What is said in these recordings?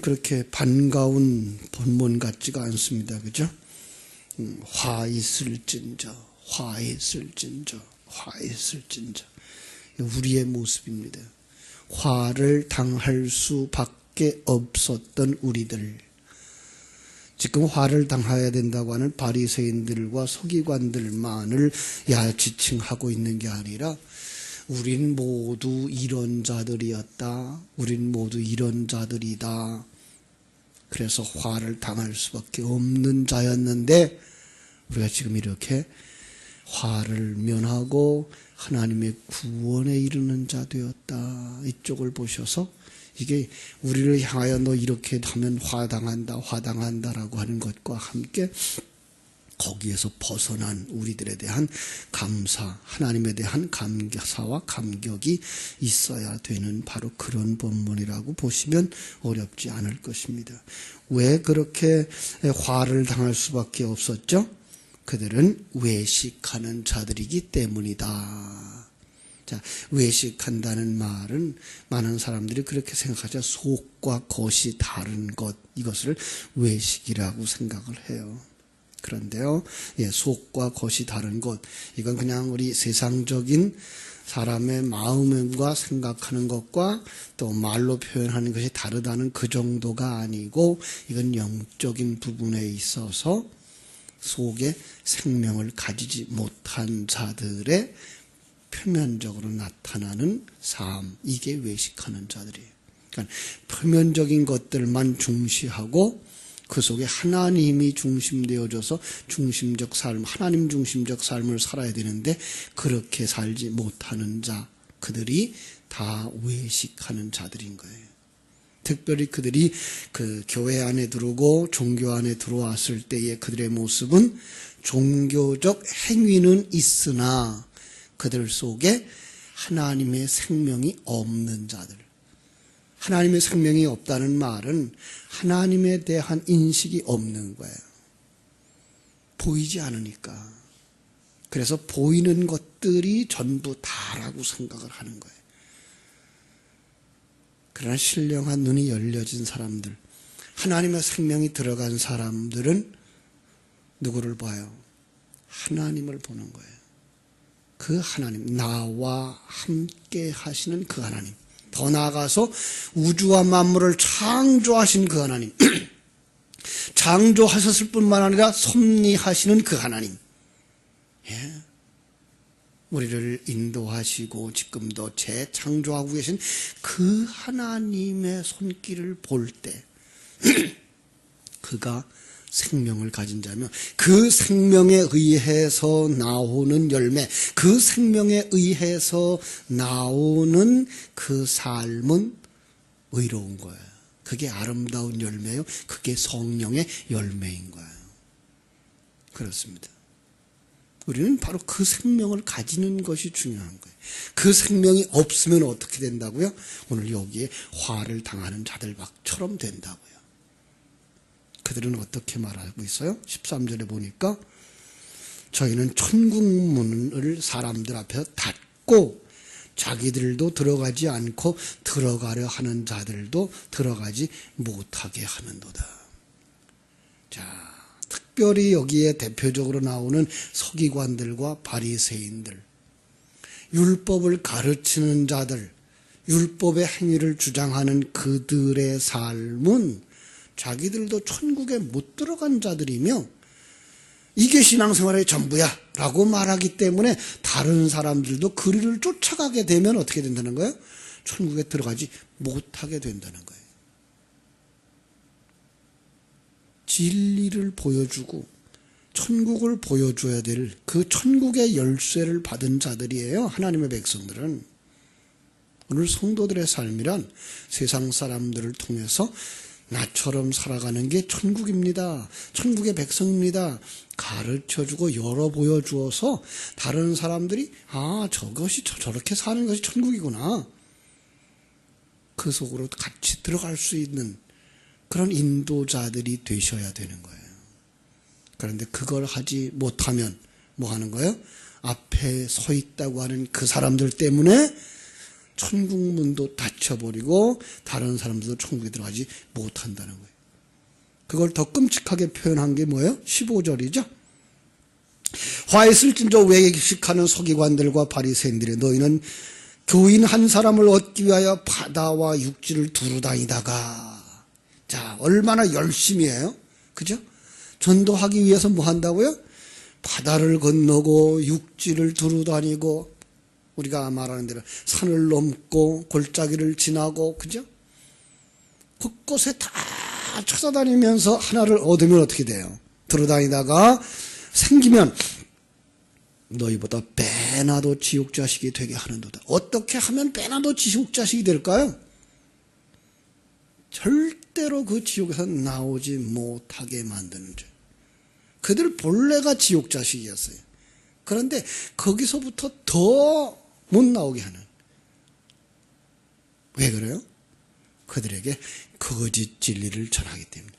그렇게 반가운 본문 같지가 않습니다. 그죠? 화 있을진저, 화 있을진저, 화 있을진저. 우리의 모습입니다. 화를 당할 수밖에 없었던 우리들. 지금 화를 당해야 된다고 하는 바리새인들과 서기관들만을 지칭하고 있는 게 아니라 우린 모두 이런 자들이었다. 우린 모두 이런 자들이다. 그래서 화를 당할 수밖에 없는 자였는데 우리가 지금 이렇게 화를 면하고 하나님의 구원에 이르는 자 되었다. 이쪽을 보셔서 이게 우리를 향하여 너 이렇게 하면 화당한다라고 하는 것과 함께 거기에서 벗어난 우리들에 대한 감사, 하나님에 대한 감사와 감격이 있어야 되는 바로 그런 본문이라고 보시면 어렵지 않을 것입니다. 왜 그렇게 화를 당할 수밖에 없었죠? 그들은 외식하는 자들이기 때문이다. 자, 외식한다는 말은 많은 사람들이 그렇게 생각하죠. 속과 겉이 다른 것, 이것을 외식이라고 생각을 해요. 그런데요, 속과 겉이 다른 것, 이건 그냥 우리 세상적인 사람의 마음과 생각하는 것과 또 말로 표현하는 것이 다르다는 그 정도가 아니고, 이건 영적인 부분에 있어서 속에 생명을 가지지 못한 자들의 표면적으로 나타나는 삶, 이게 외식하는 자들이에요. 그러니까 표면적인 것들만 중시하고 그 속에 하나님이 중심되어져서 중심적 삶, 하나님 중심적 삶을 살아야 되는데 그렇게 살지 못하는 자, 그들이 다 외식하는 자들인 거예요. 특별히 그들이 그 교회 안에 들어오고 종교 안에 들어왔을 때의 그들의 모습은 종교적 행위는 있으나 그들 속에 하나님의 생명이 없는 자들. 하나님의 생명이 없다는 말은 하나님에 대한 인식이 없는 거예요. 보이지 않으니까. 그래서 보이는 것들이 전부 다라고 생각을 하는 거예요. 그러나 신령한 눈이 열려진 사람들, 하나님의 생명이 들어간 사람들은 누구를 봐요? 하나님을 보는 거예요. 그 하나님, 나와 함께 하시는 그 하나님. 더 나아가서 우주와 만물을 창조하신 그 하나님. 창조하셨을 뿐만 아니라 섭리하시는 그 하나님. 우리를 인도하시고 지금도 재창조하고 계신 그 하나님의 손길을 볼 때 그가 생명을 가진 자면 그 생명에 의해서 나오는 열매, 그 생명에 의해서 나오는 그 삶은 의로운 거예요. 그게 아름다운 열매요. 그게 성령의 열매인 거예요. 그렇습니다. 우리는 바로 그 생명을 가지는 것이 중요한 거예요. 그 생명이 없으면 어떻게 된다고요? 오늘 여기에 화를 당하는 자들처럼 된다고요. 그들은 어떻게 말하고 있어요? 13절에 보니까 저희는 천국 문을 사람들 앞에 닫고 자기들도 들어가지 않고 들어가려 하는 자들도 들어가지 못하게 하는도다. 자, 특별히 여기에 대표적으로 나오는 서기관들과 바리새인들, 율법을 가르치는 자들, 율법의 행위를 주장하는 그들의 삶은 자기들도 천국에 못 들어간 자들이며 이게 신앙생활의 전부야 라고 말하기 때문에 다른 사람들도 그를 쫓아가게 되면 어떻게 된다는 거예요? 천국에 들어가지 못하게 된다는 거예요. 진리를 보여주고 천국을 보여줘야 될 그 천국의 열쇠를 받은 자들이에요. 하나님의 백성들은. 오늘 성도들의 삶이란 세상 사람들을 통해서 나처럼 살아가는 게 천국입니다. 천국의 백성입니다. 가르쳐주고 열어 보여주어서 다른 사람들이 저것이 저렇게 사는 것이 천국이구나. 그 속으로 같이 들어갈 수 있는 그런 인도자들이 되셔야 되는 거예요. 그런데 그걸 하지 못하면 뭐 하는 거예요? 앞에 서 있다고 하는 그 사람들 때문에 천국 문도 닫혀버리고 다른 사람들도 천국에 들어가지 못한다는 거예요. 그걸 더 끔찍하게 표현한 게 뭐예요? 15절이죠. 화 있을진저 외식하는 서기관들과 바리새인들의 너희는 교인 한 사람을 얻기 위하여 바다와 육지를 두루다니다가, 자, 얼마나 열심히 해요? 그죠? 전도하기 위해서 뭐 한다고요? 바다를 건너고 육지를 두루다니고, 우리가 말하는 대로 산을 넘고 골짜기를 지나고, 그죠? 곳곳에 다 찾아다니면서 하나를 얻으면 어떻게 돼요? 두루다니다가 생기면 너희보다 배나도 지옥자식이 되게 하는도다. 어떻게 하면 배나도 지옥자식이 될까요? 절대로 그 지옥에서 나오지 못하게 만드는 죄. 그들 본래가 지옥자식이었어요. 그런데 거기서부터 더 못 나오게 하는. 왜 그래요? 그들에게 거짓 진리를 전하기 때문에.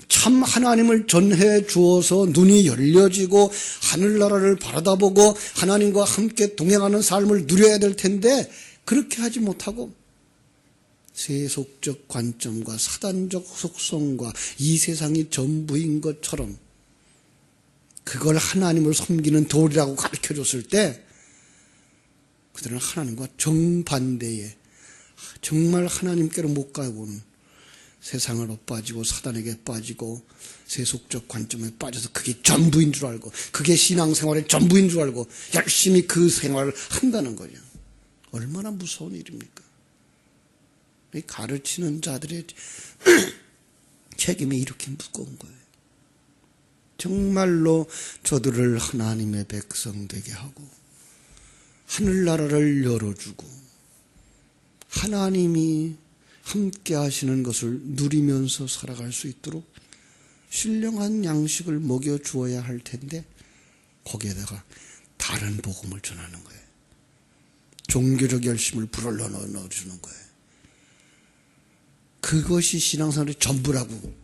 참 하나님을 전해 주어서 눈이 열려지고 하늘나라를 바라다보고 하나님과 함께 동행하는 삶을 누려야 될 텐데 그렇게 하지 못하고 세속적 관점과 사단적 속성과 이 세상이 전부인 것처럼 그걸 하나님을 섬기는 도리라고 가르쳐줬을 때 그들은 하나님과 정반대의 정말 하나님께로 못 가고는 세상으로 빠지고 사단에게 빠지고 세속적 관점에 빠져서 그게 전부인 줄 알고 그게 신앙생활의 전부인 줄 알고 열심히 그 생활을 한다는 거죠. 얼마나 무서운 일입니까? 가르치는 자들의 책임이 이렇게 무거운 거예요. 정말로 저들을 하나님의 백성 되게 하고 하늘나라를 열어주고 하나님이 함께 하시는 것을 누리면서 살아갈 수 있도록 신령한 양식을 먹여주어야 할 텐데 거기에다가 다른 복음을 전하는 거예요. 종교적 열심을 불어넣어 넣어주는 거예요. 그것이 신앙생활의 전부라고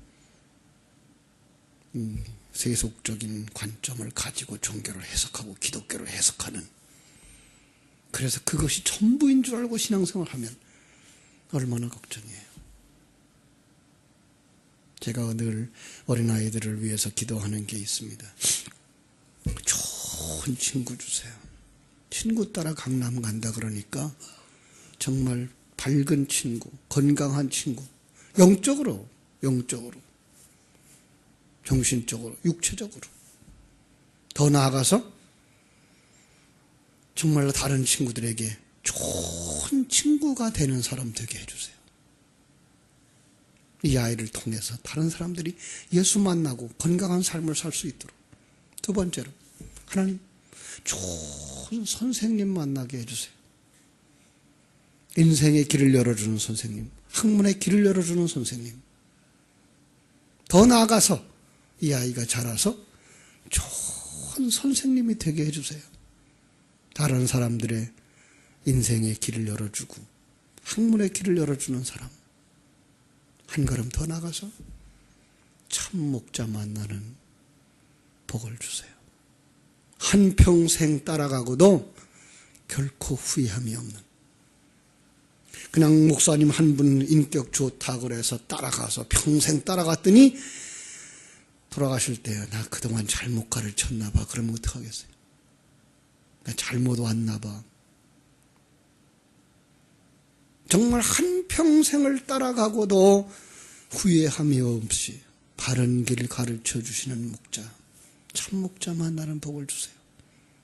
세속적인 관점을 가지고 종교를 해석하고 기독교를 해석하는, 그래서 그것이 전부인 줄 알고 신앙생활하면 얼마나 걱정이에요. 제가 늘 어린아이들을 위해서 기도하는 게 있습니다. 좋은 친구 주세요. 친구 따라 강남 간다 그러니까 정말 밝은 친구, 건강한 친구, 영적으로, 정신적으로, 육체적으로, 더 나아가서 정말로 다른 친구들에게 좋은 친구가 되는 사람 되게 해주세요. 이 아이를 통해서 다른 사람들이 예수 만나고 건강한 삶을 살 수 있도록. 두 번째로, 하나님 좋은 선생님 만나게 해주세요. 인생의 길을 열어주는 선생님, 학문의 길을 열어주는 선생님. 더 나아가서 이 아이가 자라서 좋은 선생님이 되게 해주세요. 다른 사람들의 인생의 길을 열어주고 학문의 길을 열어주는 사람. 한 걸음 더 나가서 참 목자 만나는 복을 주세요. 한평생 따라가고도 결코 후회함이 없는, 그냥 목사님 한 분 인격 좋다고 그래서 따라가서 평생 따라갔더니 돌아가실 때 나 그동안 잘못 가르쳤나 봐. 그러면 어떡하겠어요? 나 잘못 왔나 봐. 정말 한평생을 따라가고도 후회함이 없이 바른 길을 가르쳐 주시는 목자, 참 목자 만나는 복을 주세요.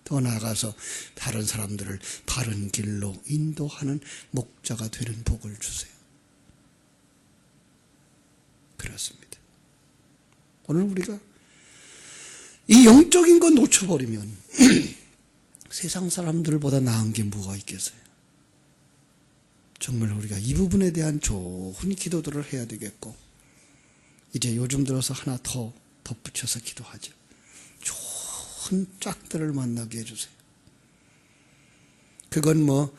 더 나아가서 다른 사람들을 바른 길로 인도하는 목자가 되는 복을 주세요. 그렇습니다. 오늘 우리가 이 영적인 거 놓쳐버리면 세상 사람들보다 나은 게 뭐가 있겠어요? 정말 우리가 이 부분에 대한 좋은 기도들을 해야 되겠고, 이제 요즘 들어서 하나 더 덧붙여서 기도하죠. 좋은 짝들을 만나게 해주세요. 그건 뭐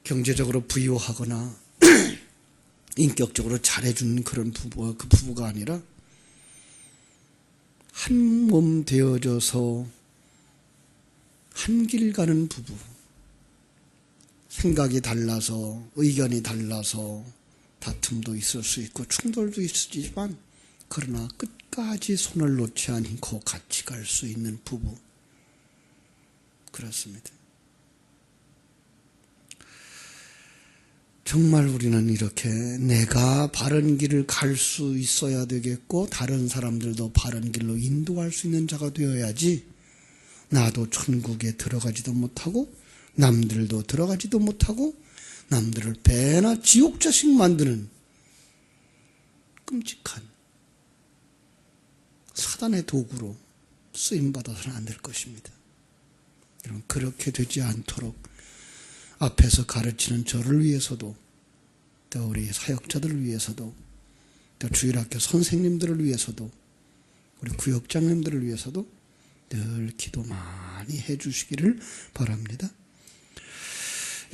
경제적으로 부유하거나 인격적으로 잘해주는 그런 부부와 그 부부가 아니라 한 몸 되어져서 한 길 가는 부부, 생각이 달라서, 의견이 달라서 다툼도 있을 수 있고 충돌도 있지만, 그러나 끝까지 손을 놓지 않고 같이 갈 수 있는 부부. 그렇습니다. 정말 우리는 이렇게 내가 바른 길을 갈 수 있어야 되겠고 다른 사람들도 바른 길로 인도할 수 있는 자가 되어야지, 나도 천국에 들어가지도 못하고 남들도 들어가지도 못하고 남들을 배나 지옥 자식 만드는 끔찍한 사단의 도구로 쓰임받아서는 안 될 것입니다. 여러분, 그렇게 되지 않도록 앞에서 가르치는 저를 위해서도, 또 우리 사역자들을 위해서도, 또 주일학교 선생님들을 위해서도, 우리 구역장님들을 위해서도 늘 기도 많이 해주시기를 바랍니다.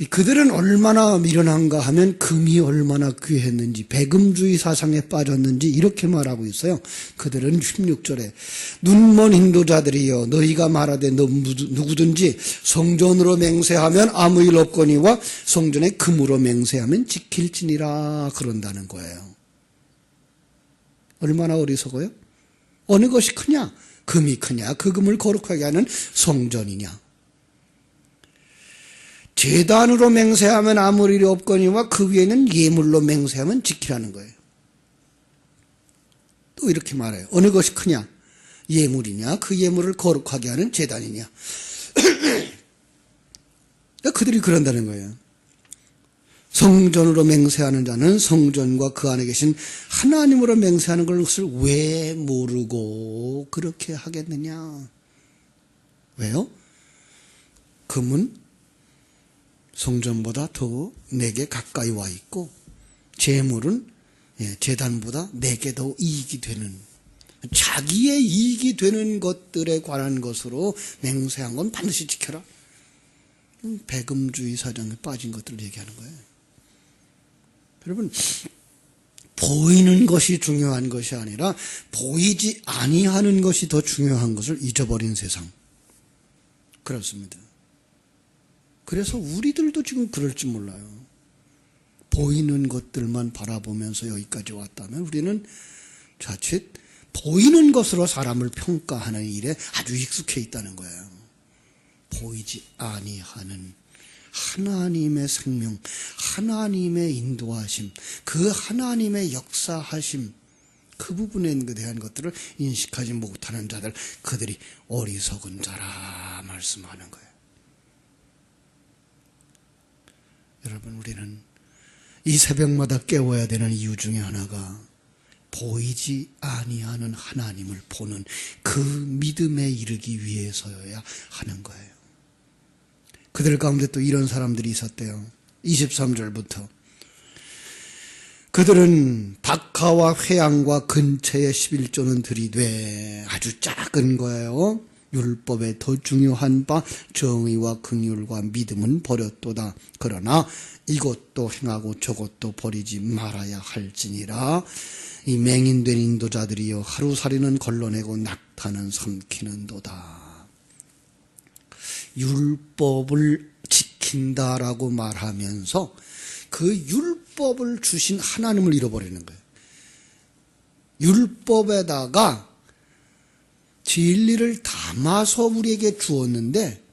그들은 얼마나 미련한가 하면 금이 얼마나 귀했는지, 배금주의 사상에 빠졌는지 이렇게 말하고 있어요. 그들은 16절에 눈먼 인도자들이여, 너희가 말하되 누구든지 성전으로 맹세하면 아무 일 없거니와 성전에 금으로 맹세하면 지킬지니라 그런다는 거예요. 얼마나 어리석어요? 어느 것이 크냐? 금이 크냐? 그 금을 거룩하게 하는 성전이냐? 제단으로 맹세하면 아무 일이 없거니와 그 위에는 예물로 맹세하면 지키라는 거예요. 또 이렇게 말해요. 어느 것이 크냐? 예물이냐? 그 예물을 거룩하게 하는 제단이냐? 그들이 그런다는 거예요. 성전으로 맹세하는 자는 성전과 그 안에 계신 하나님으로 맹세하는 것을 왜 모르고 그렇게 하겠느냐? 왜요? 금은 성전보다 더 내게 가까이 와 있고, 재물은 제단보다 내게 더 이익이 되는, 자기의 이익이 되는 것들에 관한 것으로 맹세한 건 반드시 지켜라. 배금주의 사상에 빠진 것들을 얘기하는 거예요. 여러분, 보이는 것이 중요한 것이 아니라 보이지 아니하는 것이 더 중요한 것을 잊어버린 세상. 그렇습니다. 그래서 우리들도 지금 그럴지 몰라요. 보이는 것들만 바라보면서 여기까지 왔다면 우리는 자칫 보이는 것으로 사람을 평가하는 일에 아주 익숙해 있다는 거예요. 보이지 아니하는 하나님의 생명, 하나님의 인도하심, 그 하나님의 역사하심, 그 부분에 대한 것들을 인식하지 못하는 자들, 그들이 어리석은 자라 말씀하는 거예요. 여러분, 우리는 이 새벽마다 깨워야 되는 이유 중에 하나가 보이지 아니하는 하나님을 보는 그 믿음에 이르기 위해서여야 하는 거예요. 그들 가운데 또 이런 사람들이 있었대요. 23절부터 그들은 박하와 회양과 근처에 11조는 들이되, 아주 작은 거예요. 율법에 더 중요한 바 정의와 긍휼과 믿음은 버렸도다. 그러나 이것도 행하고 저것도 버리지 말아야 할지니라. 이 맹인된 인도자들이여, 하루살이는 걸러내고 낙타는 삼키는도다. 율법을 지킨다라고 말하면서 그 율법을 주신 하나님을 잃어버리는 거예요. 율법에다가 진리를 담아서 우리에게 주었는데,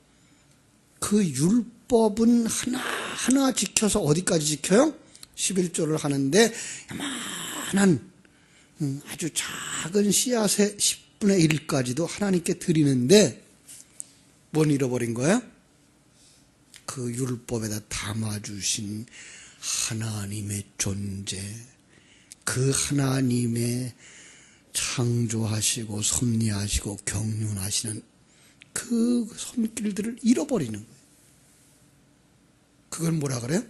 그 율법은 하나하나 지켜서 어디까지 지켜요? 11조를 하는데 야만한 아주 작은 씨앗의 10분의 1까지도 하나님께 드리는데 뭘 잃어버린 거예요? 그 율법에다 담아주신 하나님의 존재, 그 하나님의 창조하시고 섭리하시고 경륜하시는 그 손길들을 잃어버리는 거예요. 그걸 뭐라 그래요?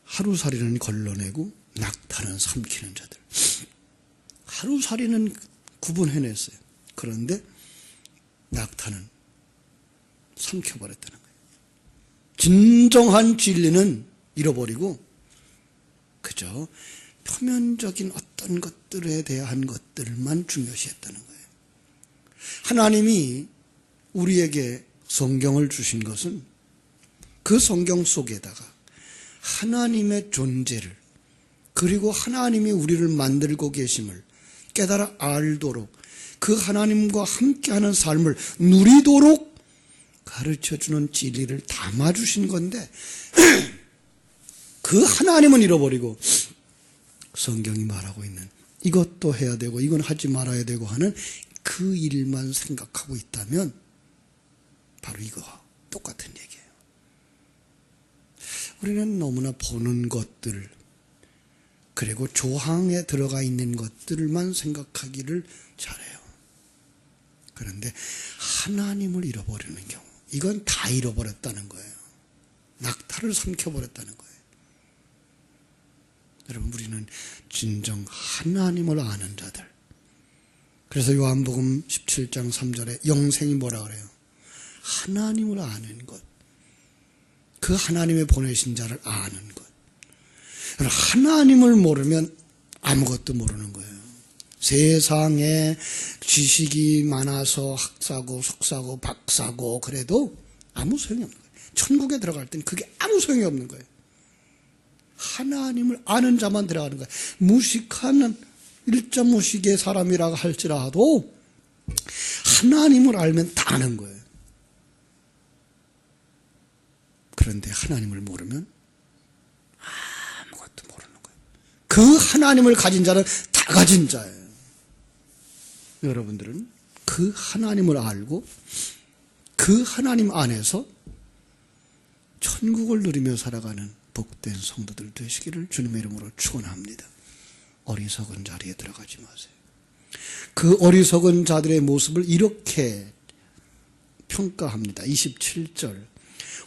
하루살이는 걸러내고 낙타는 삼키는 자들. 하루살이는 구분해냈어요. 그런데 낙타는 삼켜버렸다는 거예요. 진정한 진리는 잃어버리고 그저 표면적인 어떤 것들에 대한 것들만 중요시했다는 거예요. 하나님이 우리에게 성경을 주신 것은 그 성경 속에다가 하나님의 존재를, 그리고 하나님이 우리를 만들고 계심을 깨달아 알도록, 그 하나님과 함께하는 삶을 누리도록 가르쳐주는 진리를 담아주신 건데 그 하나님은 잃어버리고 성경이 말하고 있는 이것도 해야 되고 이건 하지 말아야 되고 하는 그 일만 생각하고 있다면 바로 이거와 똑같은 얘기예요. 우리는 너무나 보는 것들, 그리고 조항에 들어가 있는 것들만 생각하기를 잘해요. 그런데 하나님을 잃어버리는 경우, 이건 다 잃어버렸다는 거예요. 낙타를 삼켜버렸다는 거예요. 여러분, 우리는 진정 하나님을 아는 자들. 그래서 요한복음 17장 3절에 영생이 뭐라 그래요? 하나님을 아는 것. 그 하나님의 보내신 자를 아는 것. 하나님을 모르면 아무것도 모르는 거예요. 세상에 지식이 많아서 학사고 석사고 박사고 그래도 아무 소용이 없는 거예요. 천국에 들어갈 땐 그게 아무 소용이 없는 거예요. 하나님을 아는 자만 들어가는 거예요. 무식한 일자무식의 사람이라고 할지라도 하나님을 알면 다 아는 거예요. 그런데 하나님을 모르면 아무것도 모르는 거예요. 그 하나님을 가진 자는 다 가진 자예요. 여러분들은 그 하나님을 알고 그 하나님 안에서 천국을 누리며 살아가는 복된 성도들 되시기를 주님의 이름으로 축원합니다. 어리석은 자리에 들어가지 마세요. 그 어리석은 자들의 모습을 이렇게 평가합니다. 27절.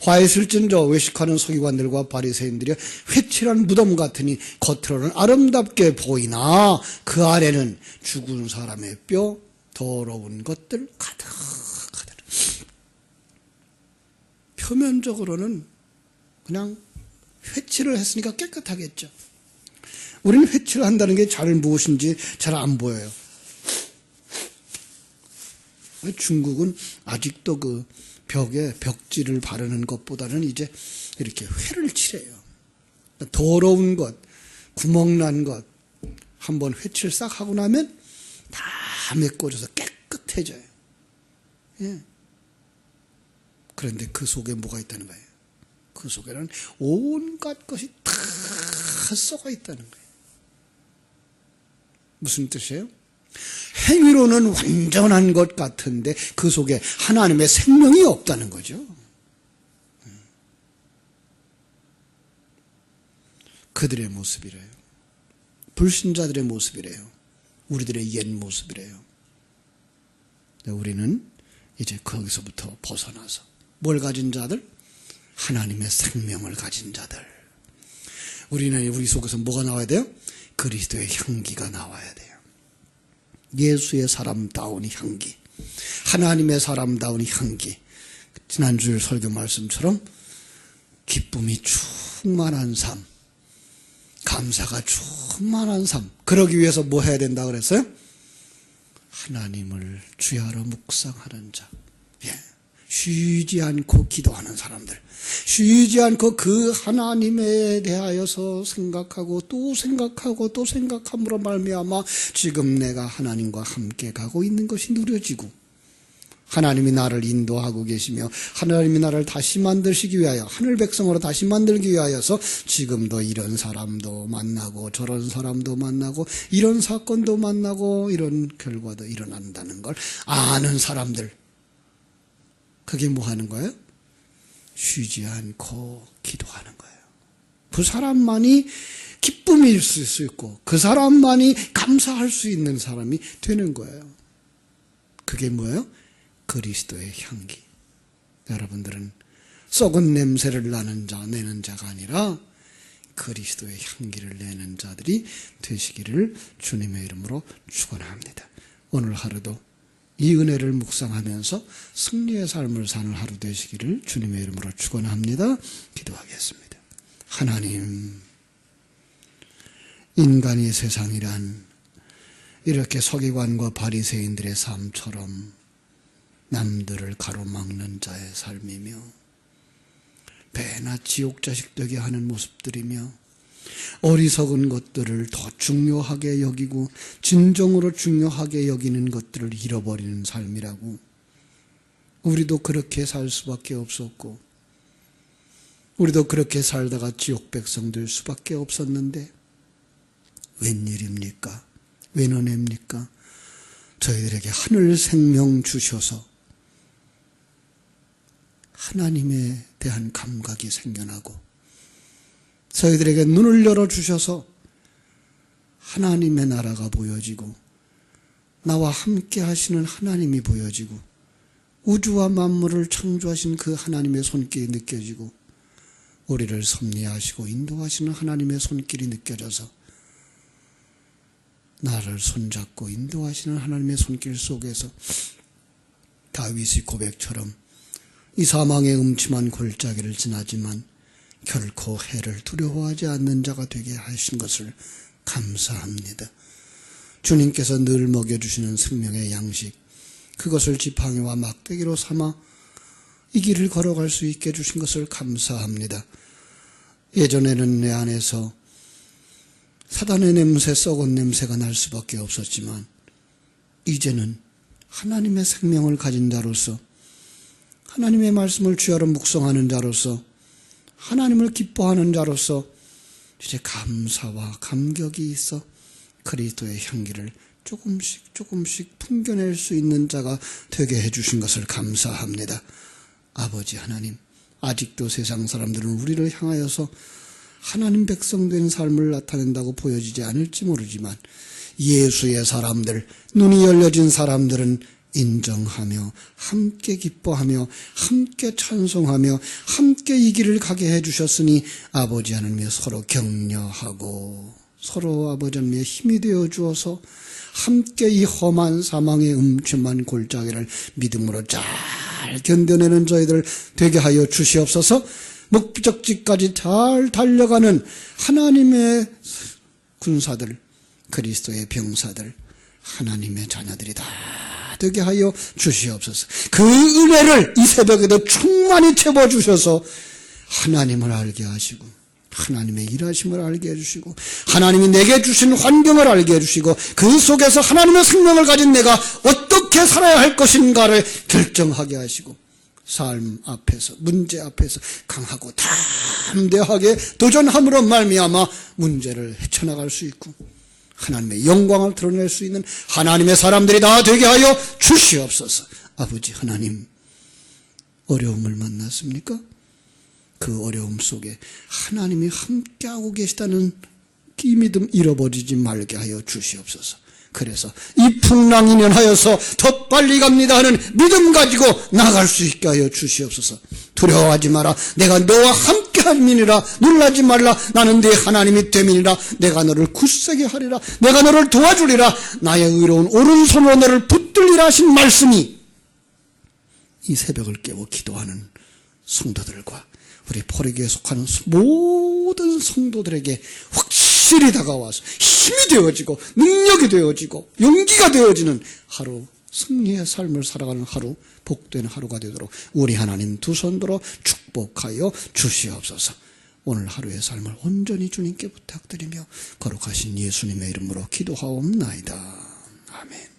화에 슬진저 외식하는 서기관들과 바리새인들이 회칠한 무덤 같으니 겉으로는 아름답게 보이나 그 안에는 죽은 사람의 뼈, 더러운 것들 가득하더라. 표면적으로는 그냥 회칠을 했으니까 깨끗하겠죠. 우리는 회칠을 한다는 게 잘 무엇인지 잘 안 보여요. 중국은 아직도 그 벽에 벽지를 바르는 것보다는 이제 이렇게 회를 칠해요. 더러운 것, 구멍난 것 한번 회칠 싹 하고 나면 다 메꿔져서 깨끗해져요. 예. 그런데 그 속에 뭐가 있다는 거예요? 그 속에는 온갖 것이 다 썩어 있다는 거예요. 무슨 뜻이에요? 행위로는 완전한 것 같은데 그 속에 하나님의 생명이 없다는 거죠. 그들의 모습이래요. 불신자들의 모습이래요. 우리들의 옛 모습이래요. 우리는 이제 거기서부터 벗어나서 뭘 가진 자들? 하나님의 생명을 가진 자들. 우리는 우리 속에서 뭐가 나와야 돼요? 그리스도의 향기가 나와야 돼요. 예수의 사람다운 향기, 하나님의 사람다운 향기. 지난주일 설교 말씀처럼 기쁨이 충만한 삶, 감사가 충만한 삶. 그러기 위해서 뭐 해야 된다 그랬어요? 하나님을 주야로 묵상하는 자. 예. 쉬지 않고 기도하는 사람들, 쉬지 않고 그 하나님에 대하여서 생각하고 또 생각하고 또 생각함으로 말미암아 지금 내가 하나님과 함께 가고 있는 것이 누려지고 하나님이 나를 인도하고 계시며 하나님이 나를 다시 만드시기 위하여 하늘 백성으로 다시 만들기 위하여서 지금도 이런 사람도 만나고 저런 사람도 만나고 이런 사건도 만나고 이런 결과도 일어난다는 걸 아는 사람들, 그게 뭐 하는 거예요? 쉬지 않고 기도하는 거예요. 그 사람만이 기쁨이 있을 수 있고 그 사람만이 감사할 수 있는 사람이 되는 거예요. 그게 뭐예요? 그리스도의 향기. 여러분들은 썩은 냄새를 내는 자가 아니라 그리스도의 향기를 내는 자들이 되시기를 주님의 이름으로 축원합니다. 오늘 하루도 이 은혜를 묵상하면서 승리의 삶을 사는 하루 되시기를 주님의 이름으로 축원합니다. 기도하겠습니다. 하나님, 인간의 세상이란 이렇게 서기관과 바리새인들의 삶처럼 남들을 가로막는 자의 삶이며 배나 지옥 자식 되게 하는 모습들이며 어리석은 것들을 더 중요하게 여기고 진정으로 중요하게 여기는 것들을 잃어버리는 삶이라고. 우리도 그렇게 살 수밖에 없었고 우리도 그렇게 살다가 지옥 백성 될 수밖에 없었는데 웬일입니까? 웬 은혜입니까? 저희들에게 하늘 생명 주셔서 하나님에 대한 감각이 생겨나고 저희들에게 눈을 열어주셔서 하나님의 나라가 보여지고 나와 함께 하시는 하나님이 보여지고 우주와 만물을 창조하신 그 하나님의 손길이 느껴지고 우리를 섭리하시고 인도하시는 하나님의 손길이 느껴져서 나를 손잡고 인도하시는 하나님의 손길 속에서 다윗의 고백처럼 이 사망의 음침한 골짜기를 지나지만 결코 해를 두려워하지 않는 자가 되게 하신 것을 감사합니다. 주님께서 늘 먹여주시는 생명의 양식, 그것을 지팡이와 막대기로 삼아 이 길을 걸어갈 수 있게 해주신 것을 감사합니다. 예전에는 내 안에서 사단의 냄새, 썩은 냄새가 날 수밖에 없었지만 이제는 하나님의 생명을 가진 자로서 하나님의 말씀을 주야로 묵상하는 자로서 하나님을 기뻐하는 자로서 이제 감사와 감격이 있어 그리스도의 향기를 조금씩 풍겨낼 수 있는 자가 되게 해주신 것을 감사합니다. 아버지 하나님, 아직도 세상 사람들은 우리를 향하여서 하나님 백성 된 삶을 나타낸다고 보여지지 않을지 모르지만 예수의 사람들, 눈이 열려진 사람들은 인정하며 함께 기뻐하며 함께 찬송하며 함께 이 길을 가게 해주셨으니 아버지 하나님의 서로 격려하고 서로 아버지 하나님의 힘이 되어 주어서 함께 이 험한 사망의 음침한 골짜기를 믿음으로 잘 견뎌내는 저희들 되게 하여 주시옵소서. 목적지까지 잘 달려가는 하나님의 군사들, 그리스도의 병사들, 하나님의 자녀들이 다 되게 하여 주시옵소서. 그 은혜를 이 새벽에도 충만히 채워주셔서 하나님을 알게 하시고 하나님의 일하심을 알게 해주시고 하나님이 내게 주신 환경을 알게 해주시고 그 속에서 하나님의 생명을 가진 내가 어떻게 살아야 할 것인가를 결정하게 하시고 삶 앞에서 문제 앞에서 강하고 담대하게 도전함으로 말미암아 문제를 헤쳐나갈 수 있고 하나님의 영광을 드러낼 수 있는 하나님의 사람들이 다 되게 하여 주시옵소서. 아버지 하나님, 어려움을 만났습니까? 그 어려움 속에 하나님이 함께하고 계시다는 이 믿음 잃어버리지 말게 하여 주시옵소서. 그래서 이 풍랑이 면하여서 더 빨리 갑니다 하는 믿음 가지고 나갈 수 있게 하여 주시옵소서. 두려워하지 마라. 내가 너와 함께함이니라. 놀라지 말라. 나는 네 하나님이 됨이니라. 내가 너를 굳세게 하리라. 내가 너를 도와주리라. 나의 의로운 오른손으로 너를 붙들리라 하신 말씀이 이 새벽을 깨워 기도하는 성도들과 우리 포리교에 속하는 모든 성도들에게 확실히 다가와서 힘이 되어지고 능력이 되어지고 용기가 되어지는 하루, 승리의 삶을 살아가는 하루, 복된 하루가 되도록 우리 하나님 두 손 들어 축복하여 주시옵소서. 오늘 하루의 삶을 온전히 주님께 부탁드리며 거룩하신 예수님의 이름으로 기도하옵나이다. 아멘.